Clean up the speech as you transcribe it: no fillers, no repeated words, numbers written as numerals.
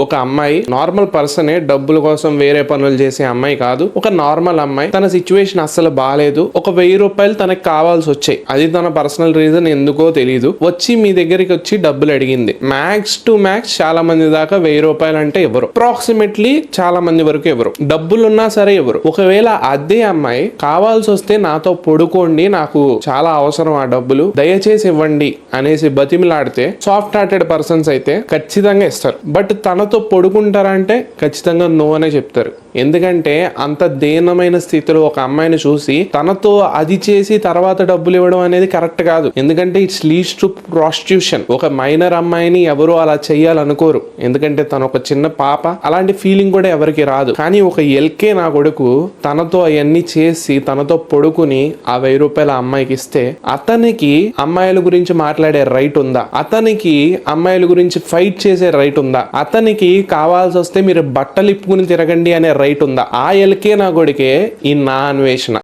ఒక అమ్మాయి నార్మల్ పర్సనే, డబ్బుల కోసం వేరే పనులు చేసే అమ్మాయి కాదు. ఒక నార్మల్ అమ్మాయి, తన సిచ్యువేషన్ అస్సలు బాగాలేదు, ఒక 1000 రూపాయలు తనకి కావాల్సి వచ్చాయి. అది తన పర్సనల్ రీజన్ ఎందుకో తెలియదు. వచ్చి మీ దగ్గరికి వచ్చి డబ్బులు అడిగింది. మ్యాక్స్ టు మ్యాక్స్ చాలా మంది దాకా 1000 రూపాయలు అంటే ఎవరు, అప్రాక్సిమేట్లీ చాలా మంది వరకు ఎవరు, డబ్బులున్నా సరే ఎవరు. ఒకవేళ అదే అమ్మాయి కావాల్సి వస్తే నాతో పడుకోండి, నాకు చాలా అవసరం ఆ డబ్బులు, దయచేసి ఇవ్వండి అనేసి బతిమిలాడితే సాఫ్ట్ హార్టెడ్ పర్సన్స్ అయితే ఖచ్చితంగా ఇస్తారు. బట్ తనతో పడుకుంటారా అంటే ఖచ్చితంగా నో అనే చెప్తారు. ఎందుకంటే అంత దీనమైన స్థితిలో ఒక అమ్మాయిని చూసి తనతో అది చేసి తర్వాత డబ్బులు ఇవ్వడం అనేది కరెక్ట్ కాదు. ఎందుకంటే ఇట్స్ లీడ్స్ టు ప్రాస్టిట్యూషన్. ఒక మైనర్ అమ్మాయిని ఎవరు అలా చెయ్యాలనుకోరు, ఎందుకంటే తను ఒక చిన్న పాప, అలాంటి ఫీలింగ్ కూడా ఎవరికి రాదు. కానీ ఒక ఎల్కే నా కొడుకు తనతో అవన్నీ చేసి తనతో పడుకుని ఆ 1000 రూపాయల అమ్మాయికి ఇస్తే అతనికి అమ్మాయిల గురించి మాట్లాడే రైట్ ఉందా? అతనికి అమ్మాయిల గురించి ఫైట్ చేసే రైట్ ఉందా? అతనికి కావాల్సి వస్తే మీరు బట్టలు ఇప్పుకుని తిరగండి అనే రైట్ ఉందా? ఆ ఎల్కే నా కొడుకే ఈ నా అన్వేషణ.